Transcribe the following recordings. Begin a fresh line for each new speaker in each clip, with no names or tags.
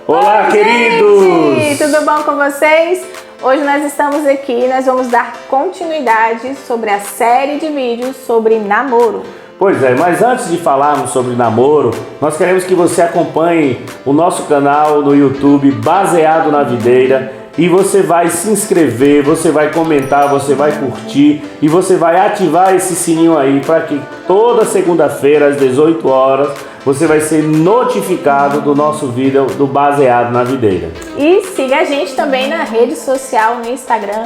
Olá,
Oi,
queridos!
gente! Tudo bom com vocês? Hoje nós estamos aqui e nós vamos dar continuidade sobre a série de vídeos sobre namoro.
Pois é, mas antes de falarmos sobre namoro, nós queremos que você acompanhe o nosso canal no YouTube Baseado na Videira e você vai se inscrever, você vai comentar, você vai curtir e você vai ativar esse sininho aí para que toda segunda-feira às 18 horas você vai ser notificado do nosso vídeo do Baseado na Videira.
E siga a gente também na rede social, no Instagram,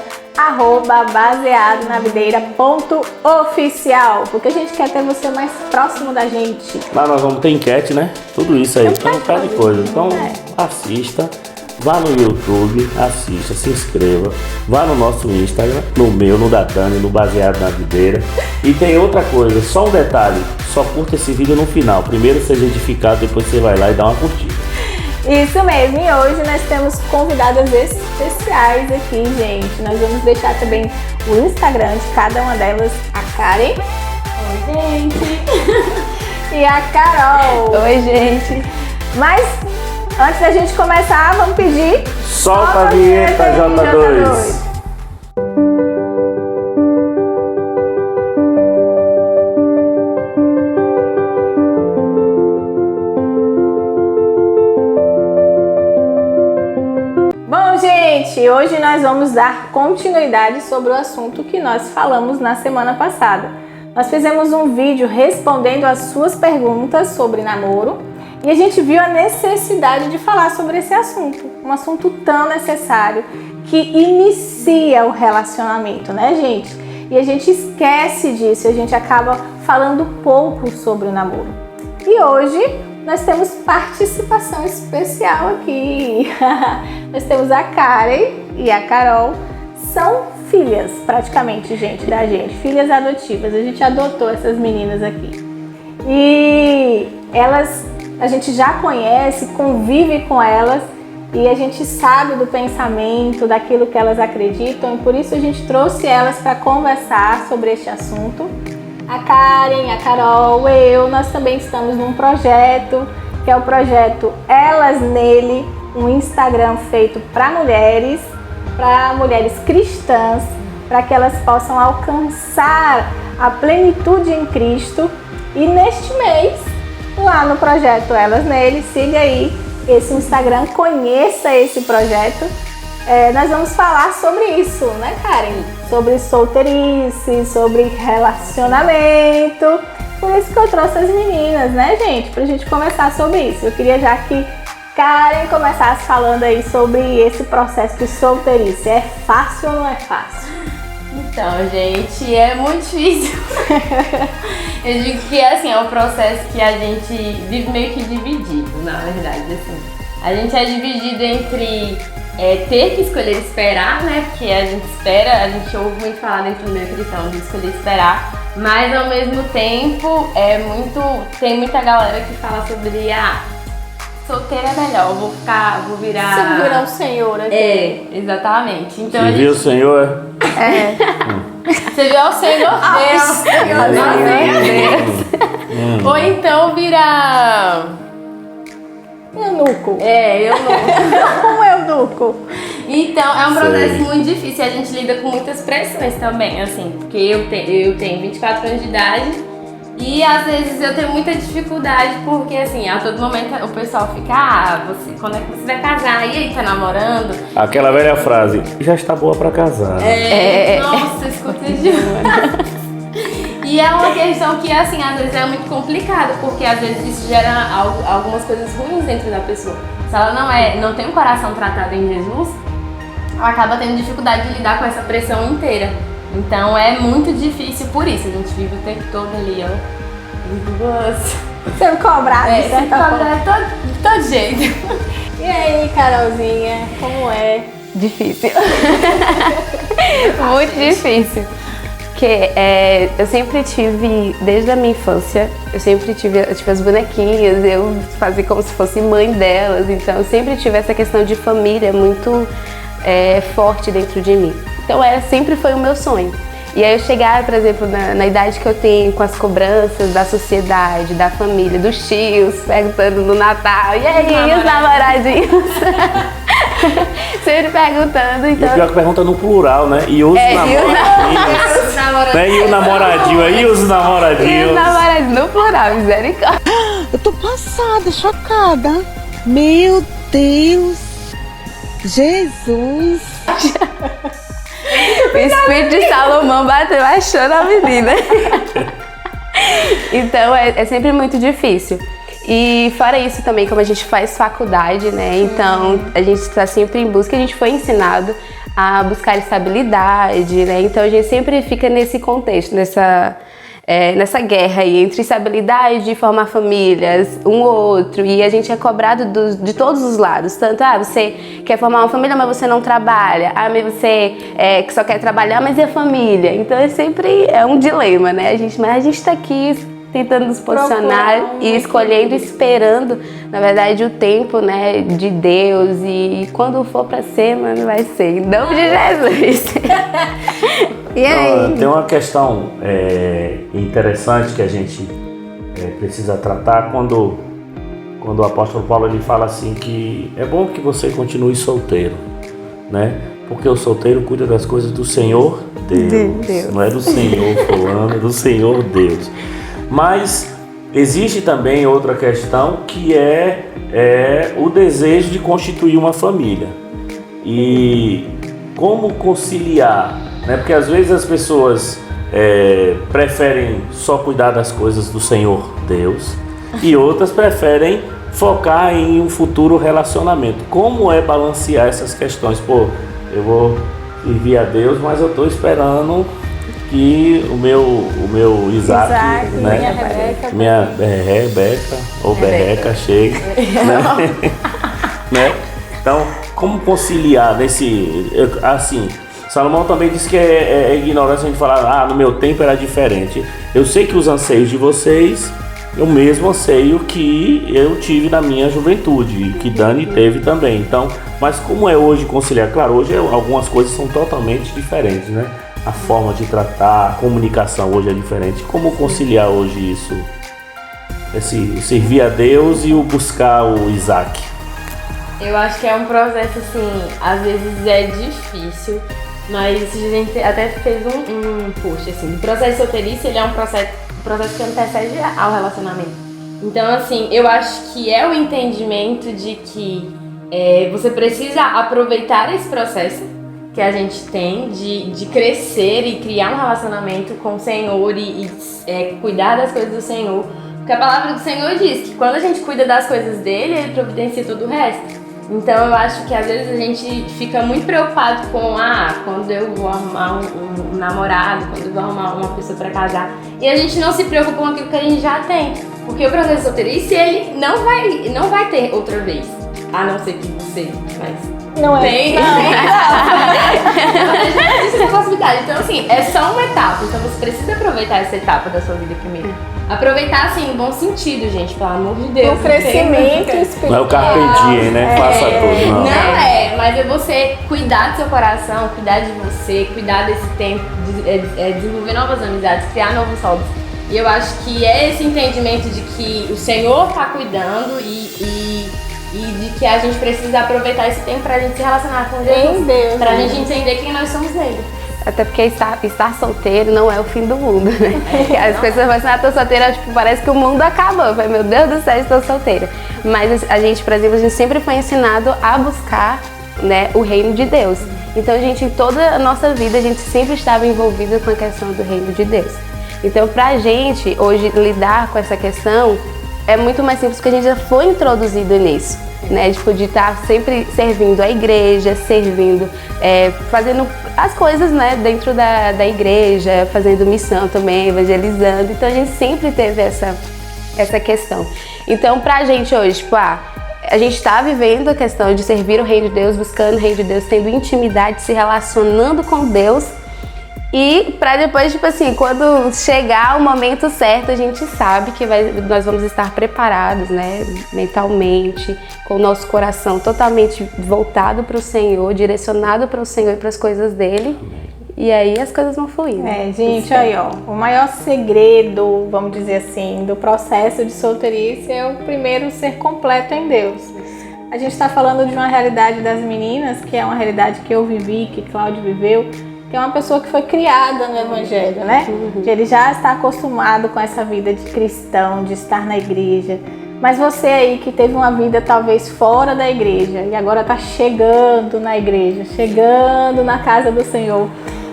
@baseadonavideira.oficial, porque a gente quer ter você mais próximo da gente.
Lá nós vamos ter enquete, né? Tudo isso aí, então um bocado de coisa. Então assista, vá no YouTube, assista, se inscreva, vá no nosso Instagram, no meu, no da Tânia, no Baseado na Videira. E tem outra coisa, só um detalhe, só curta esse vídeo no final. Primeiro seja edificado, depois você vai lá e dá uma curtida.
Isso mesmo, e hoje nós temos convidadas especiais aqui, gente. Nós vamos deixar também o Instagram de cada uma delas, a Karen.
Oi, gente!
E a Carol.
Oi, gente!
Mas antes da gente começar, vamos pedir...
Solta a vinheta, J2!
Bom, gente, hoje nós vamos dar continuidade sobre o assunto que nós falamos na semana passada. Nós fizemos um vídeo respondendo as suas perguntas sobre namoro e a gente viu a necessidade de falar sobre esse assunto, um assunto tão necessário que inicia o relacionamento, né, gente? E a gente esquece disso, a gente acaba falando pouco sobre o namoro. E hoje nós temos participação especial aqui. Nós temos a Karen e a Carol, são filhas praticamente, gente, da gente, filhas adotivas. A gente adotou essas meninas aqui. E elas, a gente já conhece, convive com elas e a gente sabe do pensamento, daquilo que elas acreditam e por isso a gente trouxe elas para conversar sobre este assunto. A Karen, a Carol, nós também estamos num projeto, que é o projeto Elas Nele, um Instagram feito para mulheres cristãs, para que elas possam alcançar a plenitude em Cristo. E neste mês, lá no projeto Elas Nele, siga aí esse Instagram, conheça esse projeto. Nós vamos falar sobre isso, né, Karen? Sobre solteirice, sobre relacionamento. Por isso que eu trouxe as meninas, né, gente? Pra gente conversar sobre isso. Eu queria já que Karen começasse falando aí sobre esse processo de solteirice. É fácil ou não é fácil?
Então, gente, é muito difícil. Eu digo que assim, é um processo que a gente vive meio que dividido, na verdade, assim. A gente é dividido entre ter que escolher esperar, né? Porque a gente espera, a gente ouve muito falar dentro do meio cristão de escolher esperar, mas ao mesmo tempo tem muita galera que fala sobre solteira é melhor, vou virar.
Você virar o Senhor aqui.
Exatamente. Então,
Você viu o Senhor?
Você viu o Senhor Deus. Ou então virar
eunuco.
Eunuco.
Um eunuco.
Então, é um processo muito difícil. A gente lida com muitas pressões também, assim, porque eu tenho 24 anos de idade e às vezes eu tenho muita dificuldade porque, assim, a todo momento o pessoal fica, quando é que você vai casar? E aí, tá namorando?
Aquela velha frase, já está boa pra casar.
Nossa, escuta demais. E é uma questão que, assim, às vezes é muito complicado, porque às vezes isso gera algumas coisas ruins dentro da pessoa. Se ela não tem um coração tratado em Jesus, ela acaba tendo dificuldade de lidar com essa pressão inteira. Então é muito difícil por isso. A gente vive o tempo todo ali, ó.
Sendo cobrado, de certa forma.
De todo jeito.
E aí, Carolzinha, como é?
Difícil. Muito difícil. Porque eu sempre tive, desde a minha infância, eu tive as bonequinhas, eu fazia como se fosse mãe delas, então eu sempre tive essa questão de família muito forte dentro de mim. Então sempre foi o meu sonho. E aí eu chegar, por exemplo, na idade que eu tenho, com as cobranças da sociedade, da família, dos tios, perguntando no Natal, e aí, os namoradinhos? Sempre perguntando, então...
E o pior que pergunta no plural, né? E os namoradinhos. Né? E o namoradinho aí, os namoradinhos.
E os namoradinhos, no plural, misericórdia.
Eu tô passada, chocada. Meu Deus. Jesus.
O espírito de Salomão bateu achando a menina. Então é sempre muito difícil. E fora isso também, como a gente faz faculdade, né? Então a gente está sempre em busca, a gente foi ensinado a buscar estabilidade, né? Então a gente sempre fica nesse contexto, nessa guerra aí entre estabilidade e formar famílias, um ou outro, e a gente é cobrado de todos os lados, tanto, você quer formar uma família, mas você não trabalha, mas você que só quer trabalhar, mas e a família? Então é sempre um dilema, né? Mas a gente tá aqui tentando nos posicionar e escolhendo, esperando, na verdade, o tempo, né, de Deus, e quando for pra ser, mano, vai ser, em nome de Jesus. E aí?
Então, tem uma questão interessante que a gente precisa tratar quando o apóstolo Paulo ele fala assim que é bom que você continue solteiro, né? Porque o solteiro cuida das coisas do Senhor Deus. Não é do Senhor fulano, é do Senhor Deus. Mas existe também outra questão que é o desejo de constituir uma família. E como conciliar, né? Porque às vezes as pessoas preferem só cuidar das coisas do Senhor Deus e outras preferem focar em um futuro relacionamento. Como é balancear essas questões? Pô, eu vou servir a Deus, mas eu estou esperando que o meu Isaac, né? Minha Rebeca ou Berreca chegue, né? Então, como conciliar nesse, assim, Salomão também disse que é ignorância a gente falar, no meu tempo era diferente. Eu sei que os anseios de vocês é o mesmo anseio que eu tive na minha juventude, que Dani teve também. Então, mas como é hoje conciliar? Claro, hoje algumas coisas são totalmente diferentes, né? A forma de tratar, a comunicação hoje é diferente. Como conciliar hoje isso? Esse servir a Deus e o buscar o Isaac?
Eu acho que é um processo, assim, às vezes é difícil, mas a gente até fez um post, assim, o processo de solteirice, ele é um processo que antecede ao relacionamento. Então, assim, eu acho que é o entendimento de que você precisa aproveitar esse processo que a gente tem de crescer e criar um relacionamento com o Senhor e cuidar das coisas do Senhor. Porque a palavra do Senhor diz que quando a gente cuida das coisas dele, ele providencia todo o resto. Então eu acho que às vezes a gente fica muito preocupado com quando eu vou arrumar um namorado, quando eu vou arrumar uma pessoa para casar. E a gente não se preocupa com aquilo que a gente já tem. Porque o processo de solteirice, ele não vai ter outra vez. A não ser que você,
não
tem. Existe essa possibilidade. Então, assim, é só uma etapa. Então, você precisa aproveitar essa etapa da sua vida primeiro. Aproveitar, assim, no bom sentido, gente, pelo amor de Deus.
O crescimento espiritual.
Não é o carpe diem, né? Faça tudo, não.
Não mas é você cuidar do seu coração, cuidar de você, cuidar desse tempo, desenvolver novas amizades, criar novos hobbies. E eu acho que é esse entendimento de que o Senhor está cuidando e de que a gente precisa aproveitar esse tempo pra gente se relacionar com Deus, pra gente entender quem nós somos nele.
Até porque estar solteiro não é o fim do mundo, né? As pessoas falam assim, tô solteira, tipo, parece que o mundo acabou. Eu falei, meu Deus do céu, estou solteira. Mas a gente, por exemplo, a gente sempre foi ensinado a buscar, né, o reino de Deus. Então, em toda a nossa vida, a gente sempre estava envolvida com a questão do reino de Deus. Então, pra gente, hoje, lidar com essa questão é muito mais simples porque a gente já foi introduzido nisso, né? Tipo, de estar sempre servindo a igreja, fazendo as coisas, né, dentro da igreja, fazendo missão também, evangelizando. Então a gente sempre teve essa questão. Então pra gente hoje, tipo, a gente está vivendo a questão de servir o reino de Deus, buscando o reino de Deus, tendo intimidade, se relacionando com Deus. E pra depois, tipo assim, quando chegar o momento certo, a gente sabe que nós vamos estar preparados, né, mentalmente, com o nosso coração totalmente voltado para o Senhor, direcionado para o Senhor e para as coisas dele. E aí as coisas vão fluindo.
Gente, aí ó, o maior segredo, vamos dizer assim, do processo de solteirice é o primeiro ser completo em Deus. A gente está falando de uma realidade das meninas, que é uma realidade que eu vivi, que Cláudio viveu, que é uma pessoa que foi criada no Evangelho, né? Que ele já está acostumado com essa vida de cristão, de estar na igreja. Mas você aí que teve uma vida talvez fora da igreja e agora está chegando na igreja, chegando na casa do Senhor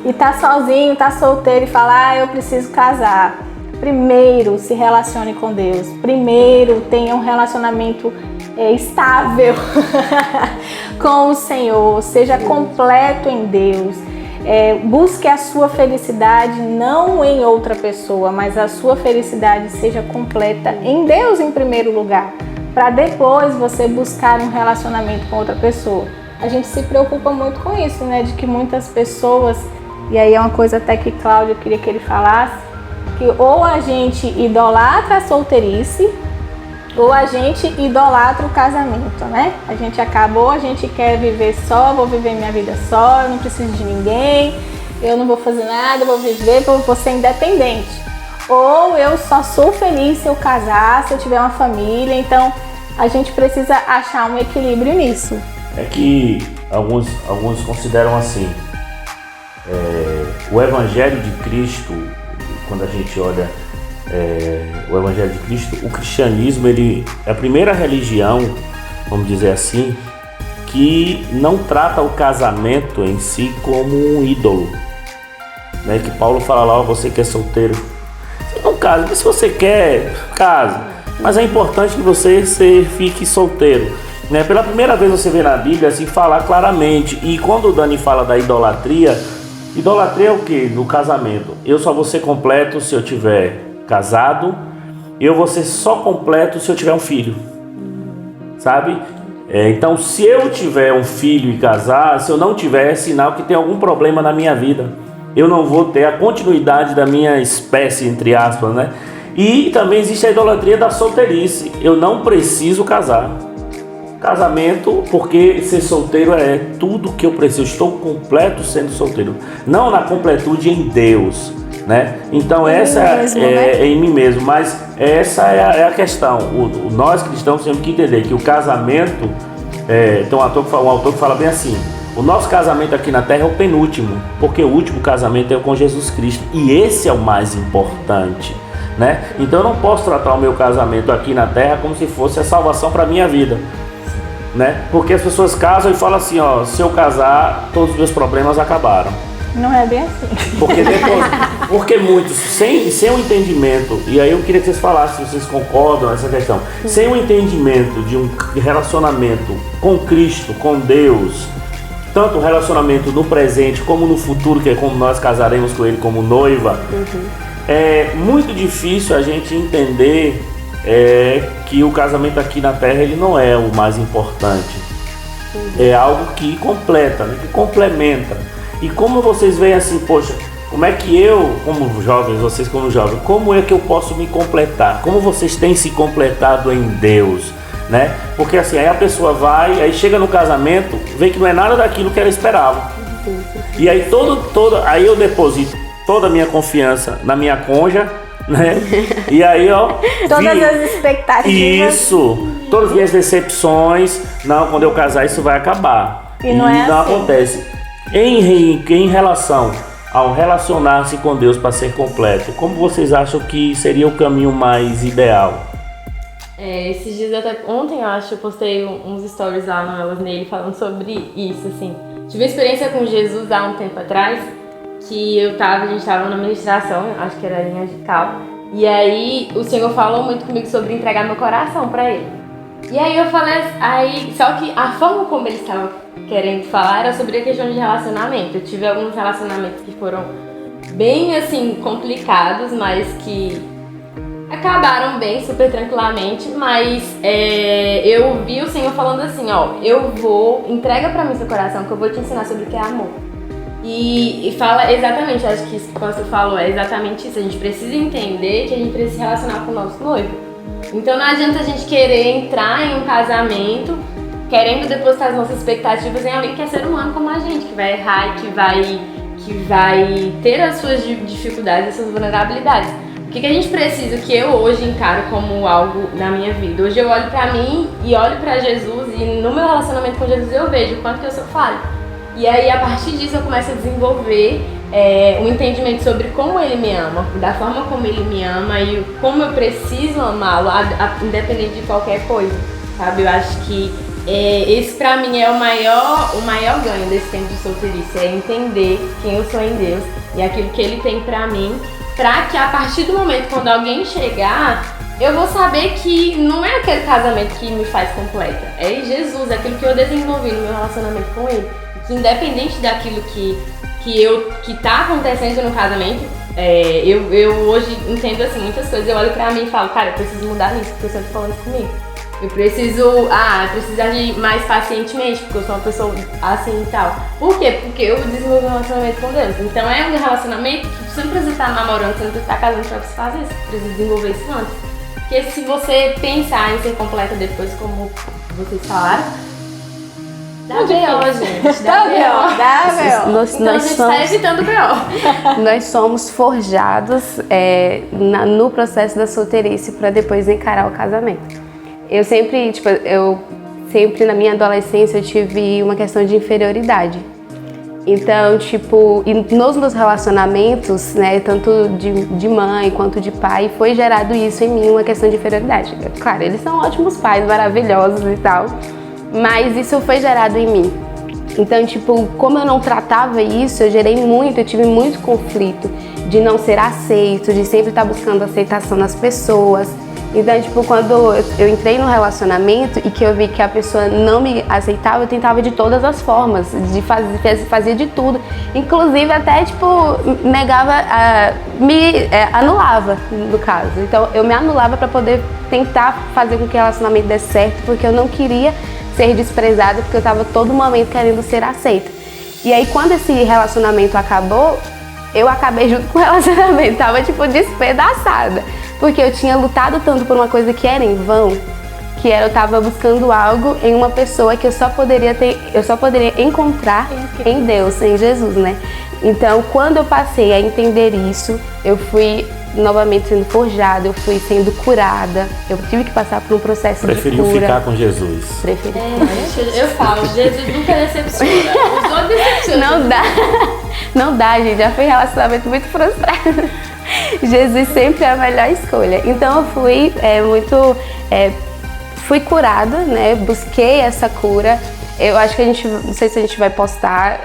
e está sozinho, está solteiro e fala, eu preciso casar. Primeiro, se relacione com Deus. Primeiro, tenha um relacionamento estável com o Senhor. Seja completo em Deus. Busque a sua felicidade não em outra pessoa, mas a sua felicidade seja completa em Deus em primeiro lugar, para depois você buscar um relacionamento com outra pessoa. A gente se preocupa muito com isso, né? De que muitas pessoas, e aí é uma coisa até que Cláudio queria que ele falasse, que ou a gente idolatra a solteirice, ou a gente idolatra o casamento, né? A gente acaba, ou a gente quer viver só, vou viver minha vida só, eu não preciso de ninguém, eu não vou fazer nada, eu vou viver, vou ser independente. Ou eu só sou feliz se eu casar, se eu tiver uma família. Então a gente precisa achar um equilíbrio nisso.
É que alguns consideram assim, o Evangelho de Cristo, quando a gente olha o Evangelho de Cristo, o cristianismo ele é a primeira religião, vamos dizer assim, que não trata o casamento em si como um ídolo, né? Que Paulo fala lá, você que é solteiro, você não casa, mas se você quer, casa, mas é importante que você fique solteiro, né? Pela primeira vez você vê na Bíblia assim falar claramente. E quando o Dani fala da idolatria é o que? No casamento, eu só vou ser completo se eu tiver casado, eu vou ser só completo se eu tiver um filho, sabe? Então, se eu tiver um filho e casar, se eu não tiver, é sinal que tem algum problema na minha vida. Eu não vou ter a continuidade da minha espécie, entre aspas, né? E também existe a idolatria da solteirice. Eu não preciso casar. Casamento, porque ser solteiro é tudo que eu preciso. Estou completo sendo solteiro. Não na completude em Deus, né? Então essa é em mim mesmo, mas essa é a questão. Nós cristãos temos que entender que o casamento, tem um autor que fala bem assim, o nosso casamento aqui na terra é o penúltimo, porque o último casamento é com Jesus Cristo, e esse é o mais importante, né? Então eu não posso tratar o meu casamento aqui na terra como se fosse a salvação para a minha vida, né? Porque as pessoas casam e falam assim, ó, se eu casar, todos os meus problemas acabaram.
Não é bem assim.
Porque muitos, sem um entendimento, e aí eu queria que vocês falassem se vocês concordam nessa questão, sem um entendimento de um relacionamento com Cristo, com Deus, tanto o relacionamento no presente como no futuro, que é como nós casaremos com Ele como noiva, é muito difícil a gente entender que o casamento aqui na Terra ele não é o mais importante. É algo que completa, né? Que complementa. E como vocês veem assim, poxa, como é que eu, como jovens, vocês como jovens, como é que eu posso me completar? Como vocês têm se completado em Deus, né? Porque assim, aí a pessoa vai, aí chega no casamento, vê que não é nada daquilo que ela esperava. E aí aí eu deposito toda a minha confiança na minha cônjuge, né? E aí, ó,
todas as expectativas.
Isso, todas as minhas decepções. Não, quando eu casar isso vai acabar.
E não é
não
assim.
Acontece. Em relação ao relacionar-se com Deus para ser completo, como vocês acham que seria o caminho mais ideal?
Esses dias ontem eu acho, eu postei uns stories lá no Elas Nele falando sobre isso, assim. Tive uma experiência com Jesus há um tempo atrás, que a gente tava na ministração, acho que era em Angical, e aí o Senhor falou muito comigo sobre entregar meu coração pra Ele. E aí eu falei, só que a forma como ele estava querendo falar era sobre a questão de relacionamento. Eu tive alguns relacionamentos que foram bem assim, complicados, mas que acabaram bem, super tranquilamente, mas eu vi o Senhor falando assim, ó, entrega pra mim seu coração que eu vou te ensinar sobre o que é amor. E fala exatamente, acho que isso que o pastor falou é exatamente isso, a gente precisa entender que a gente precisa se relacionar com o nosso noivo. Então não adianta a gente querer entrar em um casamento querendo depositar as nossas expectativas em alguém que é ser humano como a gente, que vai errar, que que vai ter as suas dificuldades, as suas vulnerabilidades. O que a gente precisa, que eu hoje encaro como algo na minha vida? Hoje eu olho pra mim e olho pra Jesus, e no meu relacionamento com Jesus eu vejo o quanto que eu sou falha. E aí, a partir disso, eu começo a desenvolver um entendimento sobre como Ele me ama, da forma como Ele me ama e como eu preciso amá-lo, independente de qualquer coisa, sabe? Eu acho que esse pra mim é o maior ganho desse tempo de solteirice, é entender quem eu sou em Deus e aquilo que Ele tem pra mim, pra que a partir do momento quando alguém chegar, eu vou saber que não é aquele casamento que me faz completa, é Jesus, é aquilo que eu desenvolvi no meu relacionamento com Ele. Que independente daquilo que tá acontecendo no casamento, eu hoje entendo assim muitas coisas, eu olho pra mim e falo, cara, eu preciso mudar nisso, porque eu sempre falando isso comigo. Eu preciso agir mais pacientemente, porque eu sou uma pessoa assim e tal. Por quê? Porque eu desenvolvi um relacionamento com Deus. Então é um relacionamento que você não precisa estar namorando, você não precisa estar casando pra você fazer isso. Você precisa desenvolver isso antes. Porque se você pensar em ser completa depois, como vocês falaram, dá B.O., gente. Dá B.O. Então a gente tá evitando B.O.
Nós somos forjados no processo da solteirice para depois encarar o casamento. Eu sempre na minha adolescência eu tive uma questão de inferioridade. Então, e nos meus relacionamentos, né, tanto de mãe quanto de pai, foi gerado isso em mim, uma questão de inferioridade. Claro, eles são ótimos pais, maravilhosos e tal, mas isso foi gerado em mim. Então, como eu não tratava isso, eu tive muito conflito de não ser aceito, de sempre estar buscando aceitação nas pessoas. Então, quando eu entrei no relacionamento e que eu vi que a pessoa não me aceitava, eu tentava de todas as formas, fazia de tudo. Inclusive, até, negava, anulava, no caso. Então, eu me anulava para poder tentar fazer com que o relacionamento desse certo, porque eu não queria ser desprezada, porque eu estava todo momento querendo ser aceita. E aí, quando esse relacionamento acabou, eu acabei junto com o relacionamento, tava, despedaçada. Porque eu tinha lutado tanto por uma coisa que era em vão, que eu tava buscando algo em uma pessoa que eu só poderia encontrar em Deus, em Jesus, né? Então, quando eu passei a entender isso, eu fui novamente sendo forjada, eu fui sendo curada, eu tive que passar por um processo de cura.
Preferiu ficar com Jesus.
Preferi.
Eu falo, Jesus nunca decepciona, os outros decepcionam.
Não dá, gente, já foi um relacionamento muito frustrado. Jesus sempre é a melhor escolha. Então eu fui curada, né? Busquei essa cura. Eu acho que não sei se a gente vai postar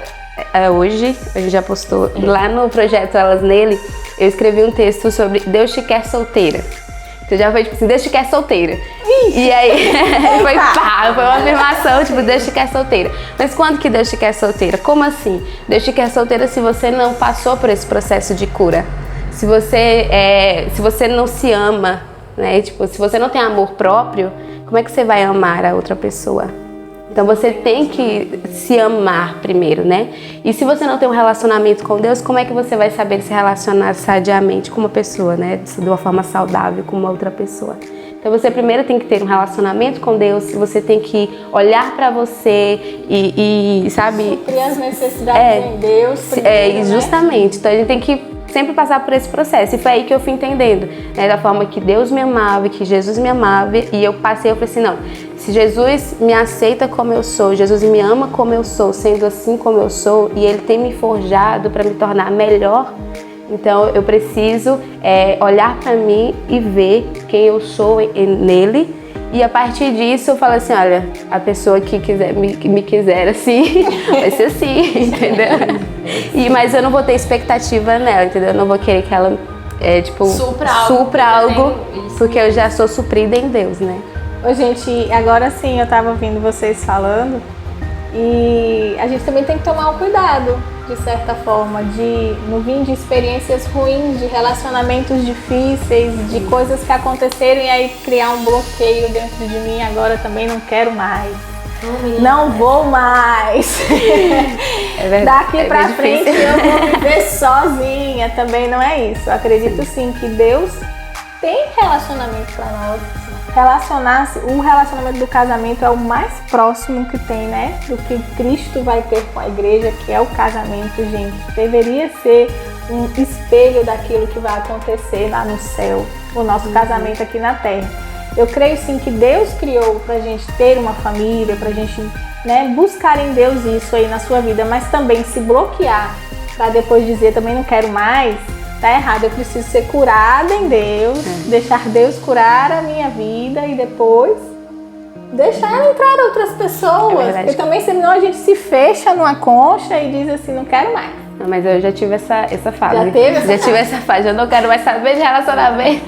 hoje, a gente já postou lá no projeto Elas Nele, eu escrevi um texto sobre Deus te quer solteira. Então já foi assim, Deus te quer solteira. E aí foi uma afirmação, Deus te quer solteira. Mas quando que Deus te quer solteira? Como assim? Deus te quer solteira se você não passou por esse processo de cura. Se você não se ama, né? Se você não tem amor próprio, como é que você vai amar a outra pessoa? Então você tem que se amar primeiro, né? E se você não tem um relacionamento com Deus, como é que você vai saber se relacionar sadiamente com uma pessoa, né? De uma forma saudável com uma outra pessoa. Então você primeiro tem que ter um relacionamento com Deus, você tem que olhar para você e sabe...
Suprir as necessidades em Deus primeiro,
justamente. Né? Então a gente tem que sempre passar por esse processo. E foi aí que eu fui entendendo, né, da forma que Deus me amava, que Jesus me amava. E eu falei assim, não, se Jesus me aceita como eu sou, Jesus me ama como eu sou, sendo assim como eu sou, e Ele tem me forjado para me tornar melhor, então eu preciso olhar para mim e ver quem eu sou nele. E a partir disso eu falo assim, olha, a pessoa que me quiser assim, vai ser assim, entendeu? Mas eu não vou ter expectativa nela, entendeu? Eu não vou querer que ela, supra algo, porque eu já sou suprida em Deus, né?
Ô, gente, agora sim, eu tava ouvindo vocês falando e a gente também tem que tomar um cuidado, de certa forma, de não vir de experiências ruins, de relacionamentos difíceis, de coisas que aconteceram e aí criar um bloqueio dentro de mim, agora também não quero mais. Não vou mais. Daqui pra frente eu vou viver sozinha. Também não é isso. Eu acredito sim que Deus tem relacionamento pra nós. o relacionamento do casamento é o mais próximo que tem, né? Do que Cristo vai ter com a igreja, que é o casamento, gente. Deveria ser um espelho daquilo que vai acontecer lá no céu, o nosso casamento aqui na terra. Eu creio sim que Deus criou pra gente ter uma família, pra gente, né, buscar em Deus isso aí na sua vida, mas também se bloquear pra depois dizer também não quero mais, tá errado. Eu preciso ser curada em Deus, deixar Deus curar a minha vida e depois deixar entrar outras pessoas. Porque também senão a gente se fecha numa concha e diz assim, não quero mais.
Não, mas eu já tive essa fase.
Já teve essa
Já tive essa fase. Eu não quero mais saber de relacionamento.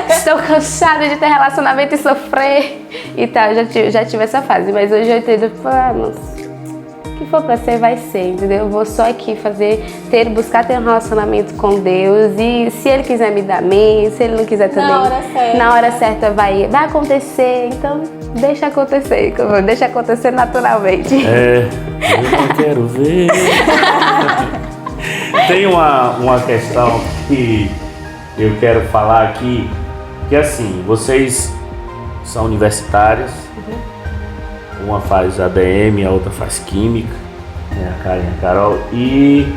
Estou cansada de ter relacionamento e sofrer e tal. Já tive essa fase. Mas hoje eu entendo, o que for pra ser, vai ser, entendeu? Eu vou só aqui buscar ter um relacionamento com Deus. E se Ele quiser me dar amém, se Ele não quiser também, na hora certa vai acontecer. Então, deixa acontecer naturalmente.
Eu não quero ver. Tem uma questão que eu quero falar aqui, que assim, vocês são universitárias, uma faz ADM, a outra faz Química, né, a Karen e a Carol, e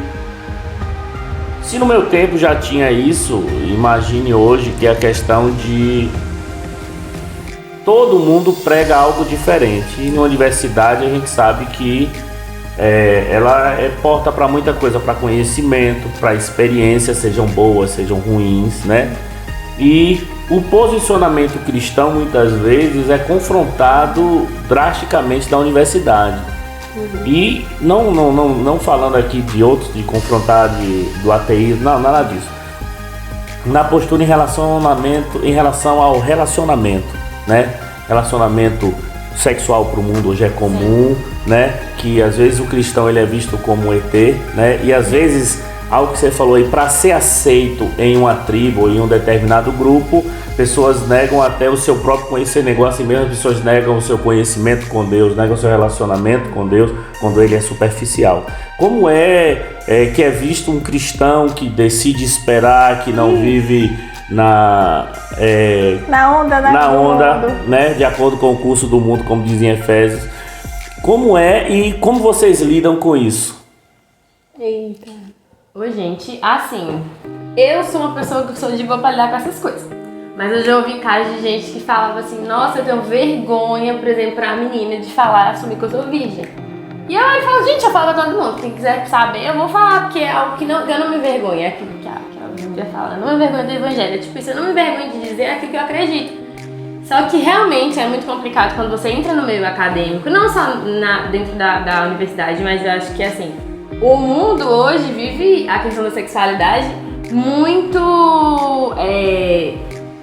se no meu tempo já tinha isso, imagine hoje que a questão de todo mundo prega algo diferente, e na universidade a gente sabe que ela é porta para muita coisa, para conhecimento, para experiências, sejam boas, sejam ruins, né? E o posicionamento cristão muitas vezes é confrontado drasticamente na universidade. E não falando aqui de outros, de confrontar do ateísmo, não, nada disso. Na postura em relação ao relacionamento, né? Relacionamento sexual para o mundo hoje é comum, né? Que às vezes o cristão ele é visto como um ET, né? E às vezes, algo que você falou aí, para ser aceito em uma tribo ou em um determinado grupo, pessoas negam até o seu próprio conhecimento, negócio mesmo, as pessoas negam o seu conhecimento com Deus, negam o seu relacionamento com Deus quando ele é superficial. Como que é visto um cristão que decide esperar, que não vive na onda, né? De acordo com o curso do mundo, como dizem Efésios. Como e como vocês lidam com isso?
Eita.
Oi, gente, assim, eu sou uma pessoa que sou de boa pra lidar com essas coisas. Mas eu já ouvi casos de gente que falava assim, nossa, eu tenho vergonha, por exemplo, pra menina de falar, assumir que eu sou virgem. E eu falo, gente, eu falo pra todo mundo, quem quiser saber, eu vou falar, porque é algo que eu não me vergonho, é aquilo que a Bíblia fala, não me vergonho do evangelho, tipo, isso eu não me vergonho de dizer aquilo que eu acredito. Só que realmente é muito complicado quando você entra no meio acadêmico, não só dentro da universidade, mas eu acho que assim, o mundo hoje vive a questão da sexualidade muito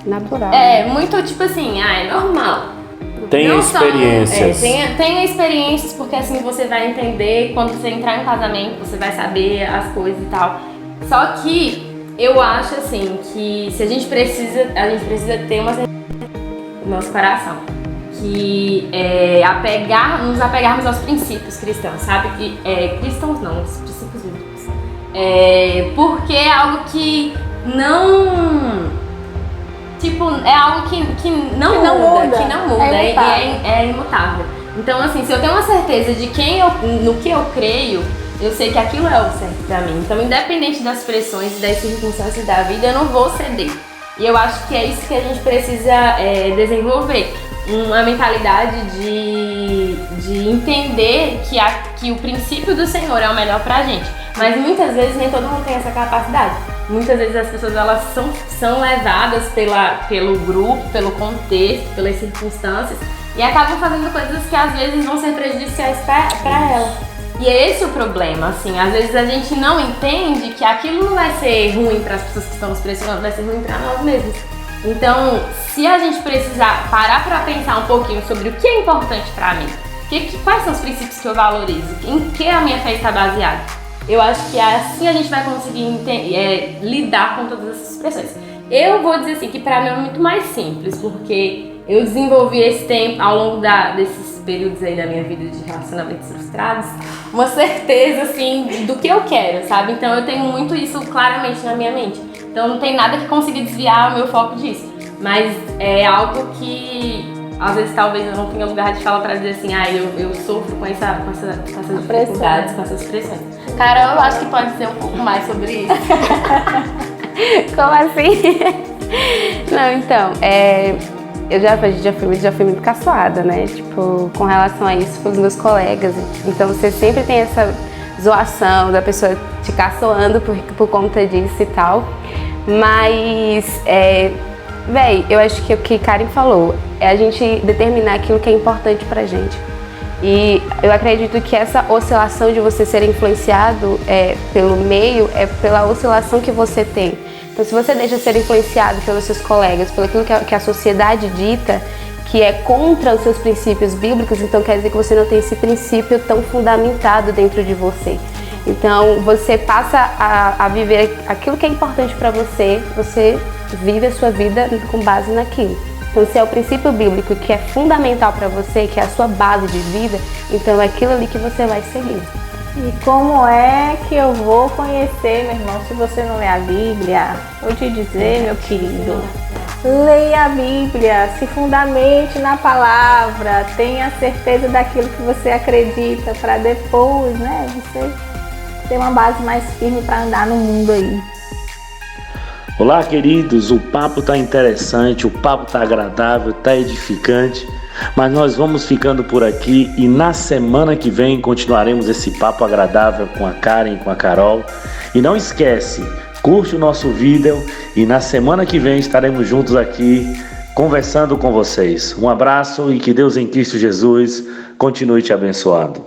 natural.
Muito tipo assim, é normal.
Tem experiências.
Tenha experiências, porque assim você vai entender quando você entrar em casamento, você vai saber as coisas e tal. Só que eu acho assim que se a gente precisa ter uma certeza no nosso coração, que nos apegarmos aos princípios cristãos, sabe? Cristãos não, os princípios bíblicos. Porque é algo que não... Tipo, é algo que não muda, é imutável. Então, assim, se eu tenho uma certeza de no que eu creio, eu sei que aquilo é o certo pra mim. Então, independente das pressões e das circunstâncias da vida, eu não vou ceder. E eu acho que é isso que a gente precisa desenvolver. Uma mentalidade de entender que o princípio do Senhor é o melhor pra gente. Mas muitas vezes nem todo mundo tem essa capacidade. Muitas vezes as pessoas elas são levadas pelo grupo, pelo contexto, pelas circunstâncias e acabam fazendo coisas que às vezes vão ser prejudiciais para ela. E é esse o problema, assim, às vezes a gente não entende que aquilo não vai ser ruim para as pessoas que estão nos pressionando, vai ser ruim para nós mesmos. Então, se a gente precisar parar para pensar um pouquinho sobre o que é importante para mim, quais são os princípios que eu valorizo, em que a minha fé está baseada, eu acho que assim a gente vai conseguir lidar com todas essas pressões. Eu vou dizer assim que para mim é muito mais simples, porque eu desenvolvi esse tempo, ao longo desses períodos aí da minha vida de relacionamentos frustrados, uma certeza assim do que eu quero, sabe? Então eu tenho muito isso claramente na minha mente. Então não tem nada que consiga desviar o meu foco disso. mas é algo que às vezes talvez eu não tenha lugar de fala pra dizer assim, eu sofro com essas dificuldades, com essas pressões. Carol, eu acho que pode dizer um pouco mais sobre isso.
Como assim? Não, então, a gente já fui muito caçoada, né? Tipo, com relação a isso com os meus colegas. Então você sempre tem essa zoação da pessoa te caçoando por conta disso e tal. Mas, eu acho que o que Karen falou é a gente determinar aquilo que é importante pra gente. E eu acredito que essa oscilação de você ser influenciado pelo meio é pela oscilação que você tem. Então, se você deixa ser influenciado pelos seus colegas, pelo aquilo que a sociedade dita, que é contra os seus princípios bíblicos, então quer dizer que você não tem esse princípio tão fundamentado dentro de você. Então, você passa a viver aquilo que é importante para você, você vive a sua vida com base naquilo. Então, se é o princípio bíblico que é fundamental para você, que é a sua base de vida, então é aquilo ali que você vai seguir.
E como é que eu vou conhecer, meu irmão, se você não lê a Bíblia? Vou te dizer, meu querido, leia a Bíblia, se fundamente na palavra, tenha certeza daquilo que você acredita, para depois, você ter uma base mais firme para andar no mundo aí.
Olá, queridos, o papo tá interessante, o papo tá agradável, tá edificante, mas nós vamos ficando por aqui e na semana que vem continuaremos esse papo agradável com a Karen e com a Carol. E não esquece, curte o nosso vídeo e na semana que vem estaremos juntos aqui conversando com vocês. Um abraço e que Deus em Cristo Jesus continue te abençoando.